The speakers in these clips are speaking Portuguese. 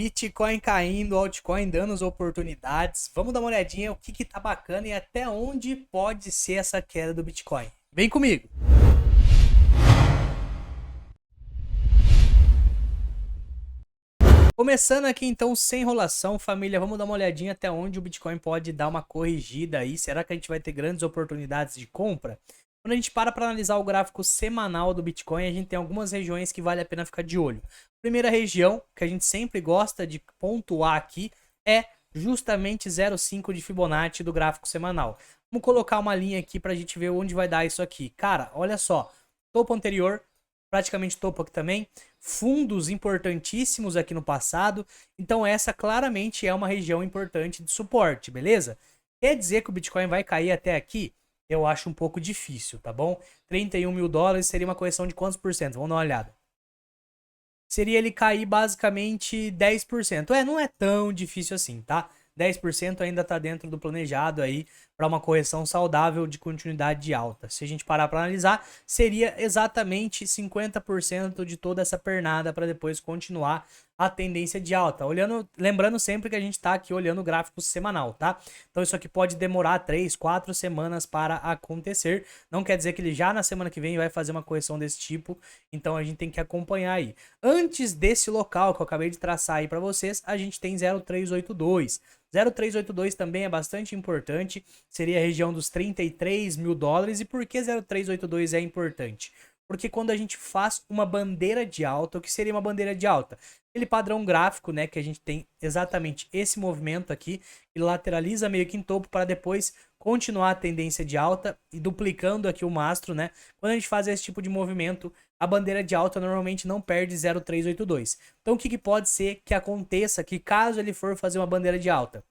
Bitcoin caindo, altcoin dando as oportunidades. Vamos dar uma olhadinha o que tá bacana e até onde pode ser essa queda do Bitcoin. Vem comigo! Começando aqui então, sem enrolação, família, vamos dar uma olhadinha até onde o Bitcoin pode dar uma corrigida aí. Será que a gente vai ter grandes oportunidades de compra? Quando a gente para analisar o gráfico semanal do Bitcoin, a gente tem algumas regiões que vale a pena ficar de olho. Primeira região, que a gente sempre gosta de pontuar aqui, é justamente 0,5 de Fibonacci do gráfico semanal. Vamos colocar uma linha aqui para a gente ver onde vai dar isso aqui. Cara, olha só, topo anterior, praticamente topo aqui também, fundos importantíssimos aqui no passado, então essa claramente é uma região importante de suporte, beleza? Quer dizer que o Bitcoin vai cair até aqui? Eu acho um pouco difícil, tá bom? 31 mil dólares seria uma correção de quantos por cento? Vamos dar uma olhada. Seria ele cair basicamente 10%. Não é tão difícil assim, tá? 10% ainda está dentro do planejado aí para uma correção saudável de continuidade de alta. Se a gente parar para analisar, seria exatamente 50% de toda essa pernada para depois continuar a tendência de alta. Lembrando sempre que a gente está aqui olhando o gráfico semanal, tá? Então isso aqui pode demorar 3, 4 semanas para acontecer. Não quer dizer que ele já na semana que vem vai fazer uma correção desse tipo. Então a gente tem que acompanhar aí. Antes desse local que eu acabei de traçar aí para vocês, a gente tem 0,382. 0,382 também é bastante importante, seria a região dos 33 mil dólares. E por que 0,382 é importante? Porque quando a gente faz uma bandeira de alta, o que seria uma bandeira de alta? Aquele padrão gráfico, né, que a gente tem exatamente esse movimento aqui, ele lateraliza meio que em topo para depois continuar a tendência de alta e duplicando aqui o mastro, né? Quando a gente faz esse tipo de movimento, a bandeira de alta normalmente não perde 0,382. Então o que pode ser que aconteça que caso ele for fazer uma bandeira de alta?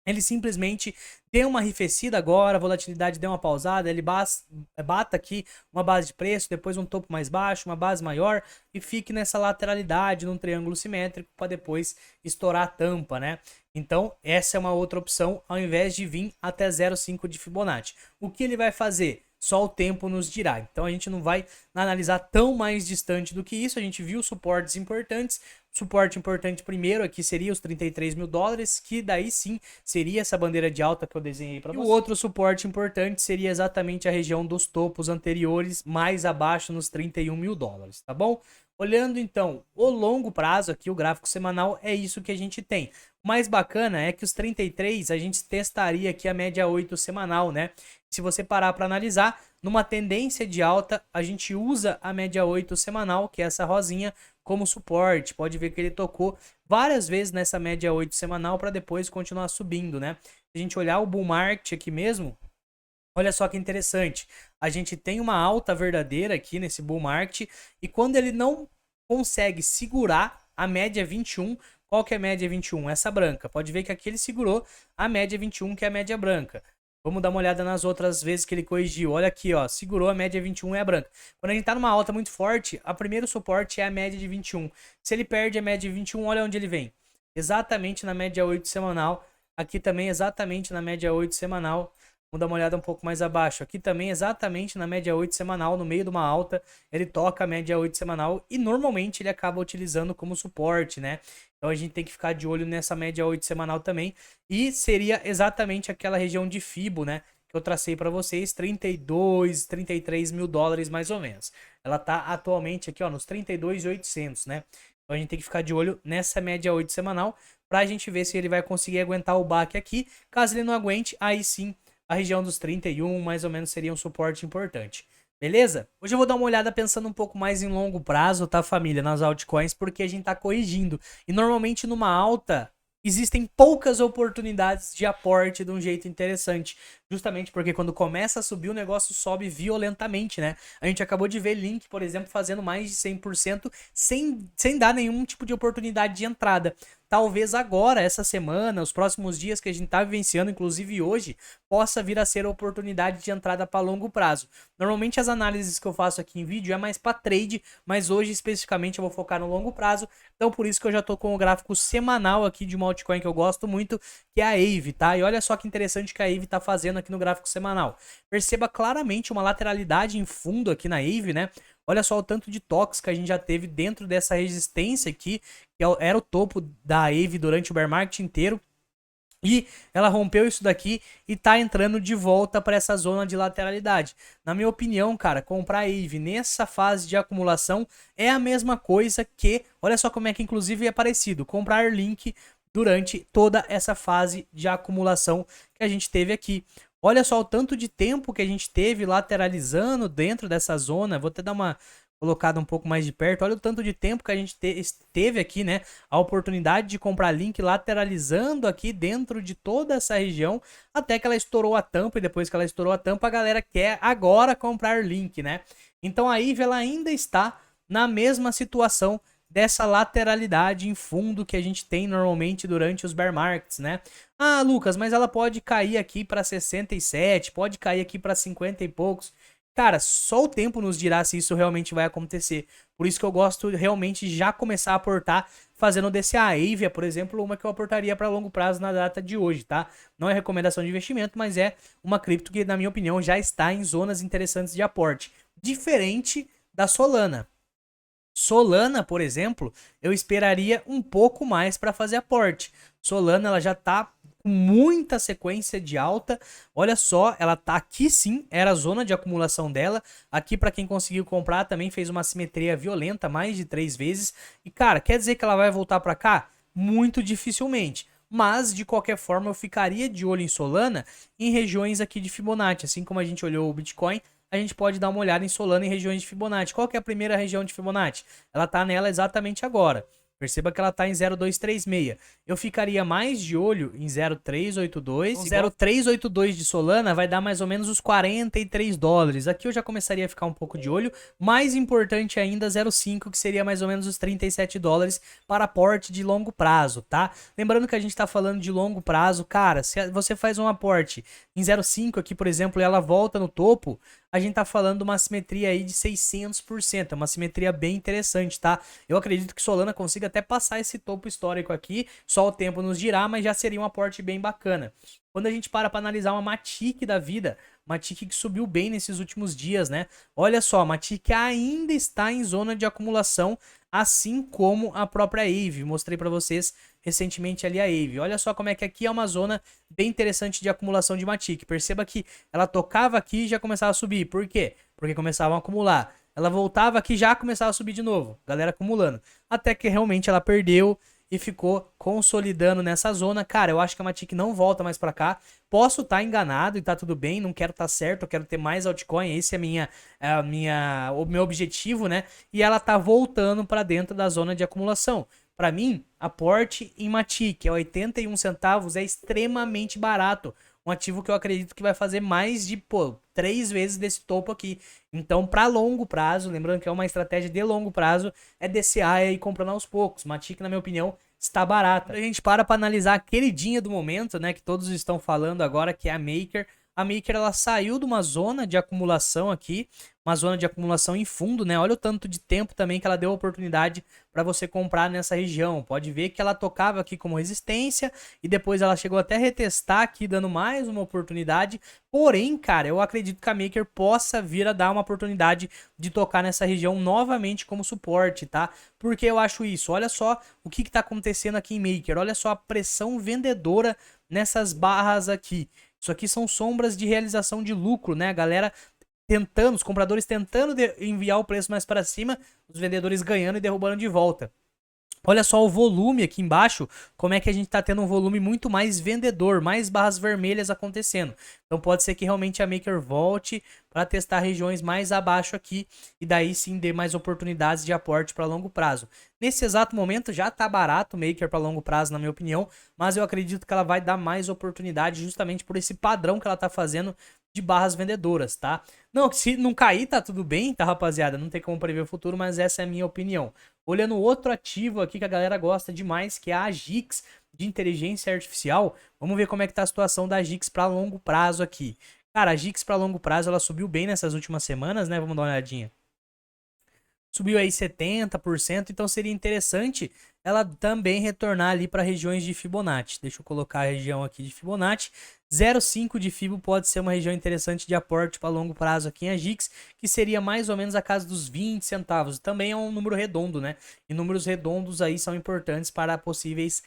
Ele simplesmente deu uma arrefecida agora, a volatilidade deu uma pausada, ele bata aqui uma base de preço, depois um topo mais baixo, uma base maior e fique nessa lateralidade, num triângulo simétrico, para depois estourar a tampa, né? Então, essa é uma outra opção, ao invés de vir até 0,5 de Fibonacci. O que ele vai fazer? Só o tempo nos dirá. Então a gente não vai analisar tão mais distante do que isso. A gente viu suportes importantes. Suporte importante primeiro aqui seria os 33 mil dólares, que daí sim seria essa bandeira de alta que eu desenhei para vocês. E o outro suporte importante seria exatamente a região dos topos anteriores, mais abaixo nos 31 mil dólares, tá bom? Olhando então o longo prazo aqui, o gráfico semanal, é isso que a gente tem. O mais bacana é que os 33 a gente testaria aqui a média 8 semanal, né? Se você parar para analisar, numa tendência de alta, a gente usa a média 8 semanal, que é essa rosinha, como suporte. Pode ver que ele tocou várias vezes nessa média 8 semanal para depois continuar subindo, né? Se a gente olhar o bull market aqui mesmo, olha só que interessante. A gente tem uma alta verdadeira aqui nesse bull market e quando ele não consegue segurar a média 21, qual que é a média 21? Essa branca. Pode ver que aqui ele segurou a média 21, que é a média branca. Vamos dar uma olhada nas outras vezes que ele corrigiu. Olha aqui, ó, segurou a média 21 é a branca. Quando a gente tá numa alta muito forte, a primeiro suporte é a média de 21. Se ele perde a média de 21, olha onde ele vem. Exatamente na média 8 semanal. Aqui também exatamente na média 8 semanal. Vamos dar uma olhada um pouco mais abaixo. Aqui também exatamente na média 8 semanal, no meio de uma alta, ele toca a média 8 semanal e normalmente ele acaba utilizando como suporte, né? Então a gente tem que ficar de olho nessa média 8 semanal também. E seria exatamente aquela região de Fibo, né? Que eu tracei para vocês, 32, 33 mil dólares mais ou menos. Ela tá atualmente aqui, ó, nos 32.800, né? Então a gente tem que ficar de olho nessa média 8 semanal para a gente ver se ele vai conseguir aguentar o baque aqui. Caso ele não aguente, aí sim a região dos 31 mais ou menos seria um suporte importante. Beleza? Hoje eu vou dar uma olhada pensando um pouco mais em longo prazo, tá, família? Nas altcoins, porque a gente tá corrigindo. E normalmente numa alta existem poucas oportunidades de aporte de um jeito interessante. Justamente porque quando começa a subir o negócio sobe violentamente, né? A gente acabou de ver Link, por exemplo, fazendo mais de 100% sem dar nenhum tipo de oportunidade de entrada. Talvez agora, essa semana, os próximos dias que a gente tá vivenciando, inclusive hoje, possa vir a ser a oportunidade de entrada para longo prazo. Normalmente as análises que eu faço aqui em vídeo é mais para trade, mas hoje especificamente eu vou focar no longo prazo. Então por isso que eu já tô com o gráfico semanal aqui de uma altcoin que eu gosto muito, que é a Aave, tá? E olha só que interessante que a Aave tá fazendo aqui no gráfico semanal. Perceba claramente uma lateralidade em fundo aqui na Aave, né? Olha só o tanto de toques que a gente já teve dentro dessa resistência aqui, que era o topo da AVE durante o bear market inteiro. E ela rompeu isso daqui e tá entrando de volta para essa zona de lateralidade. Na minha opinião, cara, comprar AVE nessa fase de acumulação é a mesma coisa que, olha só como é que inclusive é parecido, comprar Link durante toda essa fase de acumulação que a gente teve aqui. Olha só o tanto de tempo que a gente teve lateralizando dentro dessa zona. Vou até dar uma colocada um pouco mais de perto. Olha o tanto de tempo que a gente teve aqui, né? A oportunidade de comprar Link lateralizando aqui dentro de toda essa região, até que ela estourou a tampa, e depois que ela estourou a tampa, a galera quer agora comprar Link, né? Então a IVE ela ainda está na mesma situação dessa lateralidade em fundo que a gente tem normalmente durante os bear markets, né? Ah, Lucas, mas ela pode cair aqui para 67, pode cair aqui para 50 e poucos. Cara, só o tempo nos dirá se isso realmente vai acontecer. Por isso que eu gosto realmente já começar a aportar fazendo DCA. A Avia, por exemplo, uma que eu aportaria para longo prazo na data de hoje, tá? Não é recomendação de investimento, mas é uma cripto que, na minha opinião, já está em zonas interessantes de aporte. Diferente da Solana. Solana, por exemplo, eu esperaria um pouco mais para fazer aporte. Solana ela já está com muita sequência de alta. Olha só, ela tá aqui sim, era a zona de acumulação dela. Aqui para quem conseguiu comprar também fez uma simetria violenta mais de 3 vezes. E cara, quer dizer que ela vai voltar para cá? Muito dificilmente. Mas de qualquer forma eu ficaria de olho em Solana em regiões aqui de Fibonacci, assim como a gente olhou o Bitcoin. A gente pode dar uma olhada em Solana em regiões de Fibonacci. Qual que é a primeira região de Fibonacci? Ela está nela exatamente agora. Perceba que ela está em 0,236. Eu ficaria mais de olho em 0,382. O 0,382 de Solana vai dar mais ou menos os 43 dólares. Aqui eu já começaria a ficar um pouco de olho. Mais importante ainda, 0,5, que seria mais ou menos os 37 dólares para aporte de longo prazo, tá? Lembrando que a gente está falando de longo prazo. Cara, se você faz um aporte em 0,5 aqui, por exemplo, e ela volta no topo, a gente tá falando de uma simetria aí de 600%, é uma simetria bem interessante, tá? Eu acredito que Solana consiga até passar esse topo histórico aqui, só o tempo nos dirá, mas já seria um aporte bem bacana. Quando a gente para analisar uma Matic da vida, Matic que subiu bem nesses últimos dias, né? Olha só, a Matic ainda está em zona de acumulação, assim como a própria AVE. Mostrei para vocês recentemente ali a AVE. Olha só como é que aqui é uma zona bem interessante de acumulação de Matic. Perceba que ela tocava aqui e já começava a subir. Por quê? Porque começavam a acumular. Ela voltava aqui e já começava a subir de novo. Galera acumulando. Até que realmente ela perdeu e ficou consolidando nessa zona. Cara, eu acho que a Matic não volta mais pra cá. Posso estar enganado e tá tudo bem, não quero estar certo, eu quero ter mais altcoin, esse é o meu objetivo, né? E ela tá voltando para dentro da zona de acumulação. Para mim, aporte em Matic, é 81 centavos, é extremamente barato. Um ativo que eu acredito que vai fazer mais de, 3 vezes desse topo aqui. Então, para longo prazo, lembrando que é uma estratégia de longo prazo, é DCA e ir comprando aos poucos. Matic, na minha opinião, está barata. A gente para analisar a queridinha do momento, né, que todos estão falando agora, que é a Maker. A Maker, ela saiu de uma zona de acumulação aqui, uma zona de acumulação em fundo, né? Olha o tanto de tempo também que ela deu oportunidade para você comprar nessa região. Pode ver que ela tocava aqui como resistência e depois ela chegou até a retestar aqui, dando mais uma oportunidade. Porém, cara, eu acredito que a Maker possa vir a dar uma oportunidade de tocar nessa região novamente como suporte, tá? Porque eu acho isso. Olha só o que está acontecendo aqui em Maker. Olha só a pressão vendedora nessas barras aqui. Isso aqui são sombras de realização de lucro, né? A galera tentando, os compradores tentando enviar o preço mais para cima, os vendedores ganhando e derrubando de volta. Olha só o volume aqui embaixo, como é que a gente está tendo um volume muito mais vendedor, mais barras vermelhas acontecendo. Então pode ser que realmente a Maker volte para testar regiões mais abaixo aqui e daí sim dê mais oportunidades de aporte para longo prazo. Nesse exato momento já está barato o Maker para longo prazo, na minha opinião, mas eu acredito que ela vai dar mais oportunidade justamente por esse padrão que ela está fazendo de barras vendedoras, tá? Não, se não cair tá tudo bem, tá, rapaziada? Não tem como prever o futuro, mas essa é a minha opinião. Olhando outro ativo aqui que a galera gosta demais, que é a Agix de inteligência artificial. Vamos ver como é que tá a situação da Agix para longo prazo aqui. Cara, a Agix para longo prazo, ela subiu bem nessas últimas semanas, né? Vamos dar uma olhadinha. Subiu aí 70%, então seria interessante ela também retornar ali para regiões de Fibonacci. Deixa eu colocar a região aqui de Fibonacci. 0,5 de FIBO pode ser uma região interessante de aporte para longo prazo aqui em Agix, que seria mais ou menos a casa dos 20 centavos. Também é um número redondo, né? E números redondos aí são importantes para possíveis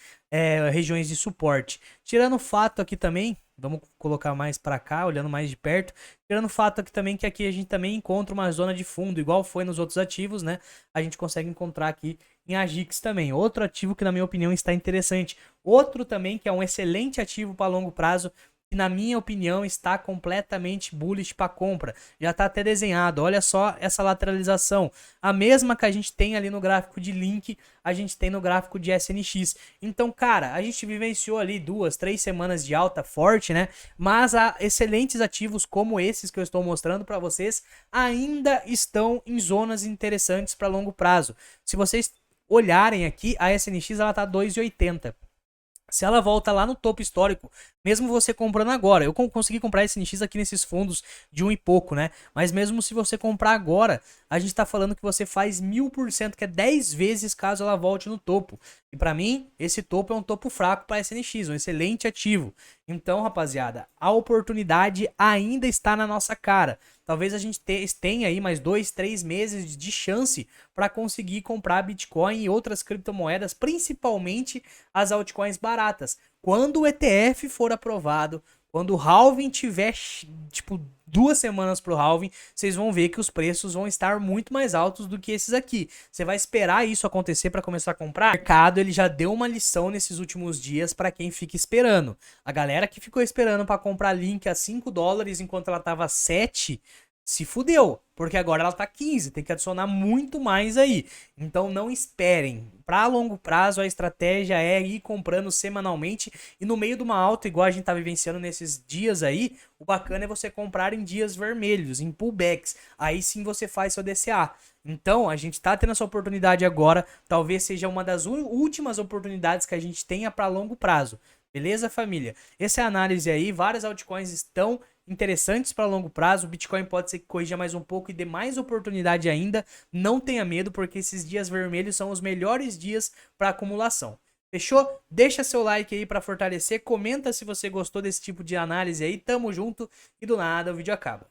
regiões de suporte. Tirando o fato aqui também, vamos colocar mais para cá, olhando mais de perto, tirando o fato aqui também que aqui a gente também encontra uma zona de fundo, igual foi nos outros ativos, né? A gente consegue encontrar aqui em Agix também. Outro ativo que na minha opinião está interessante. Outro também que é um excelente ativo para longo prazo, que na minha opinião está completamente bullish para compra. Já está até desenhado. Olha só essa lateralização. A mesma que a gente tem ali no gráfico de Link, a gente tem no gráfico de SNX. Então, cara, a gente vivenciou ali 2, 3 semanas de alta forte, né? Mas excelentes ativos como esses que eu estou mostrando para vocês ainda estão em zonas interessantes para longo prazo. Se vocês olharem aqui, a SNX ela tá 2,80. Se ela volta lá no topo histórico, mesmo você comprando agora, eu consegui comprar esse NX aqui nesses fundos de 1 e pouco, né? Mas mesmo se você comprar agora, a gente tá falando que você faz 1000%, que é 10 vezes caso ela volte no topo. E para mim, esse topo é um topo fraco para SNX, um excelente ativo. Então, rapaziada, a oportunidade ainda está na nossa cara. Talvez a gente tenha aí mais 2, 3 meses de chance para conseguir comprar Bitcoin e outras criptomoedas, principalmente as altcoins baratas. Quando o ETF for aprovado, quando o halving tiver, tipo, 2 semanas pro halving, vocês vão ver que os preços vão estar muito mais altos do que esses aqui. Você vai esperar isso acontecer para começar a comprar? O mercado ele já deu uma lição nesses últimos dias para quem fica esperando. A galera que ficou esperando para comprar Link a $5 enquanto ela tava 7, se fudeu, porque agora ela tá 15, tem que adicionar muito mais aí. Então não esperem. Para longo prazo a estratégia é ir comprando semanalmente e no meio de uma alta igual a gente tá vivenciando nesses dias aí, o bacana é você comprar em dias vermelhos, em pullbacks. Aí sim você faz seu DCA. Então a gente tá tendo essa oportunidade agora, talvez seja uma das últimas oportunidades que a gente tenha para longo prazo. Beleza, família? Essa é a análise aí, várias altcoins estão interessantes para longo prazo. O Bitcoin pode ser que corrija mais um pouco e dê mais oportunidade ainda. Não tenha medo, porque esses dias vermelhos são os melhores dias para acumulação. Fechou? Deixa seu like aí para fortalecer. Comenta se você gostou desse tipo de análise aí. Tamo junto e do nada o vídeo acaba.